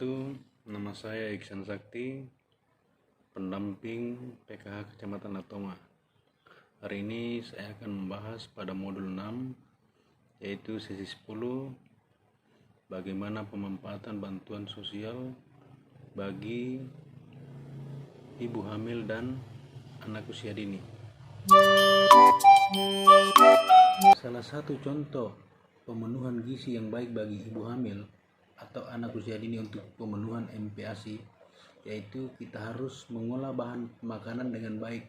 wabarakatuh. Nama saya Iksan Sakti, pendamping PKH Kecamatan Atoma. Hari ini saya akan membahas pada modul 6, yaitu sesi 10, bagaimana pemanfaatan bantuan sosial bagi ibu hamil dan anak usia dini. Salah satu contoh pemenuhan gizi yang baik bagi ibu hamil atau anak usia dini untuk pemenuhan MPASI, yaitu kita harus mengolah bahan makanan dengan baik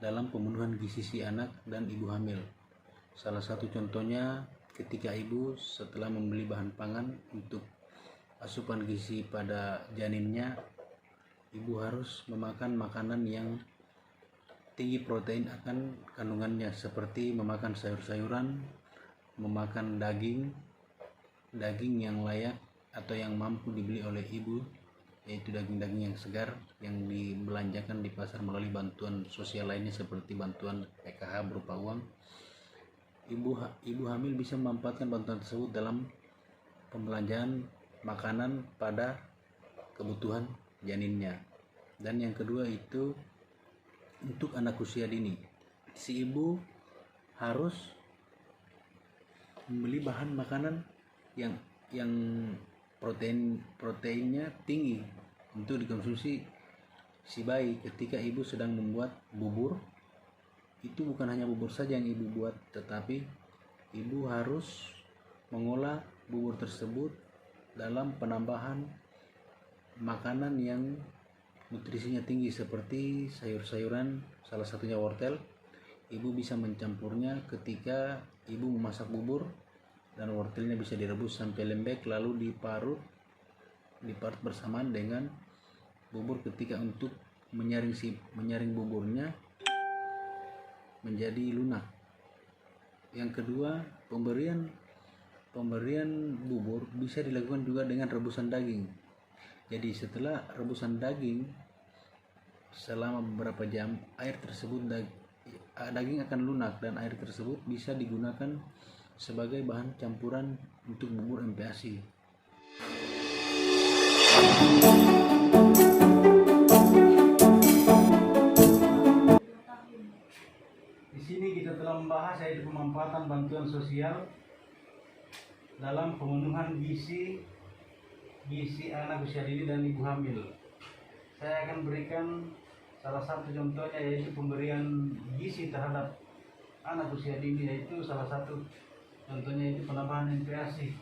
dalam pemenuhan gizi si anak dan ibu hamil. Salah satu contohnya ketika ibu setelah membeli bahan pangan untuk asupan gizi pada janinnya, ibu harus memakan makanan yang tinggi protein akan kandungannya, seperti memakan sayur-sayuran, memakan daging yang layak atau yang mampu dibeli oleh ibu, yaitu daging-daging yang segar yang dibelanjakan di pasar melalui bantuan sosial lainnya seperti bantuan PKH berupa uang. Ibu hamil bisa memanfaatkan bantuan tersebut dalam pembelanjaan makanan pada kebutuhan janinnya. Dan yang kedua itu untuk anak usia dini, si ibu harus membeli bahan makanan yang proteinnya tinggi untuk dikonsumsi si bayi ketika ibu sedang membuat bubur. Itu bukan hanya bubur saja yang ibu buat, tetapi ibu harus mengolah bubur tersebut dalam penambahan makanan yang nutrisinya tinggi seperti sayur-sayuran, salah satunya wortel. Ibu bisa mencampurnya ketika ibu memasak bubur, dan wortelnya bisa direbus sampai lembek lalu diparut bersamaan dengan bubur ketika untuk menyaring buburnya menjadi lunak. Yang kedua, pemberian bubur bisa dilakukan juga dengan rebusan daging. Jadi setelah rebusan daging selama beberapa jam, daging akan lunak dan air tersebut bisa digunakan sebagai bahan campuran untuk bubur MPASI. Di sini kita telah membahas yaitu pemanfaatan bantuan sosial dalam pemenuhan gizi anak usia dini dan ibu hamil. Saya akan berikan salah satu contohnya, yaitu pemberian gizi terhadap anak usia dini, yaitu salah satu contohnya itu penambahan MPASI.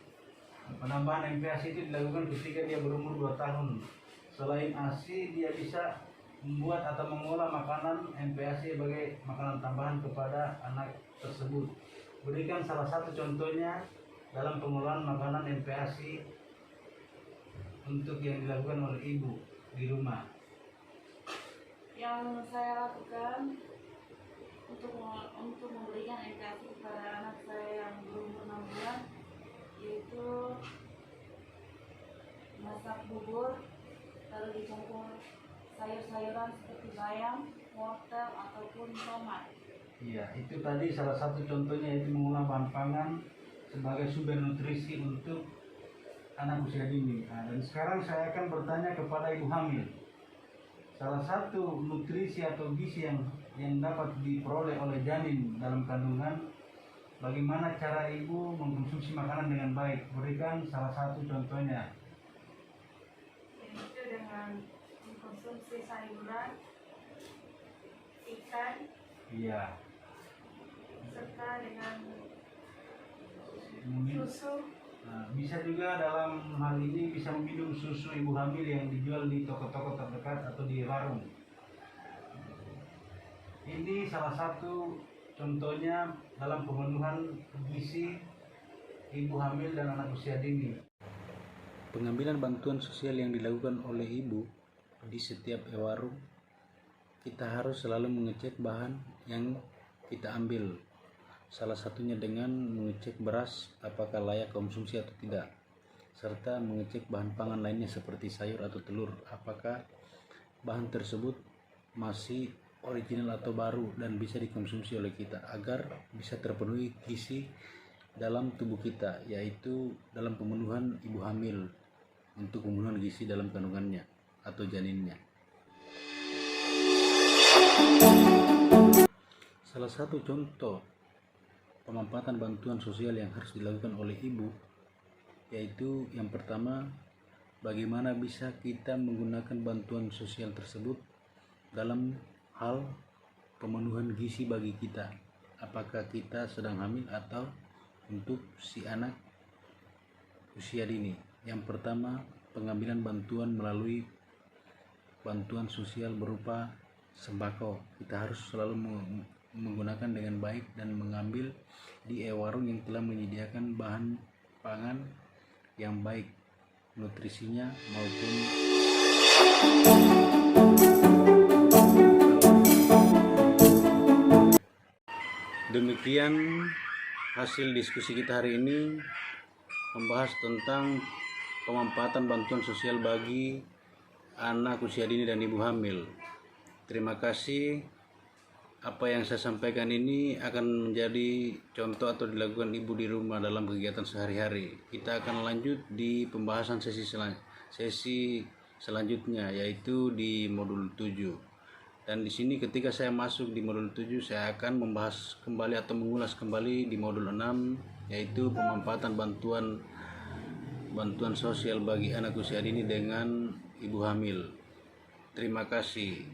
Penambahan MPASI itu dilakukan ketika dia berumur 2 tahun. Selain ASI, dia bisa membuat atau mengolah makanan MPASI sebagai makanan tambahan kepada anak tersebut. Berikan salah satu contohnya dalam pengolahan makanan MPASI untuk yang dilakukan oleh ibu di rumah. Yang saya lakukan untuk memberikan MPASI kepada anak saya yang berumur 6 bulan, yaitu masak bubur lalu dicampur sayur-sayuran seperti bayam, wortel ataupun tomat. Iya, itu tadi salah satu contohnya, yaitu mengolah bahan pangan sebagai sumber nutrisi untuk anak usia dini. Dan sekarang saya akan bertanya kepada ibu hamil. Salah satu nutrisi atau gizi yang dapat diperoleh oleh janin dalam kandungan, bagaimana cara ibu mengkonsumsi makanan dengan baik? Berikan salah satu contohnya. Yaitu dengan mengkonsumsi sayuran, ikan, Iya. serta dengan susu. Bisa juga dalam hal ini bisa meminum susu ibu hamil yang dijual di toko-toko terdekat atau di warung. Ini salah satu contohnya dalam pemenuhan gizi ibu hamil dan anak usia dini. Pengambilan bantuan sosial yang dilakukan oleh ibu di setiap warung, kita harus selalu mengecek bahan yang kita ambil. Salah satunya dengan mengecek beras apakah layak konsumsi atau tidak, serta mengecek bahan pangan lainnya seperti sayur atau telur, apakah bahan tersebut masih original atau baru dan bisa dikonsumsi oleh kita agar bisa terpenuhi gizi dalam tubuh kita, yaitu dalam pemenuhan ibu hamil. untuk pemenuhan gizi dalam kandungannya atau janinnya. Salah satu contoh pemanfaatan bantuan sosial yang harus dilakukan oleh ibu yaitu yang pertama, bagaimana bisa kita menggunakan bantuan sosial tersebut dalam hal pemenuhan gizi bagi kita, apakah kita sedang hamil atau untuk si anak usia dini. Yang pertama, pengambilan bantuan melalui bantuan sosial berupa sembako. Kita harus selalu menggunakan dengan baik dan mengambil di warung yang telah menyediakan bahan pangan yang baik nutrisinya maupun demikian hasil diskusi kita hari ini membahas tentang pemanfaatan bantuan sosial bagi anak usia dini dan ibu hamil. Terima kasih. Apa yang saya sampaikan ini akan menjadi contoh atau dilakukan ibu di rumah dalam kegiatan sehari-hari. Kita akan lanjut di pembahasan sesi selanjutnya, yaitu di modul 7. Dan di sini ketika saya masuk di modul 7, saya akan membahas kembali atau mengulas kembali di modul 6, yaitu pemanfaatan bantuan sosial bagi anak usia dini dengan ibu hamil. Terima kasih.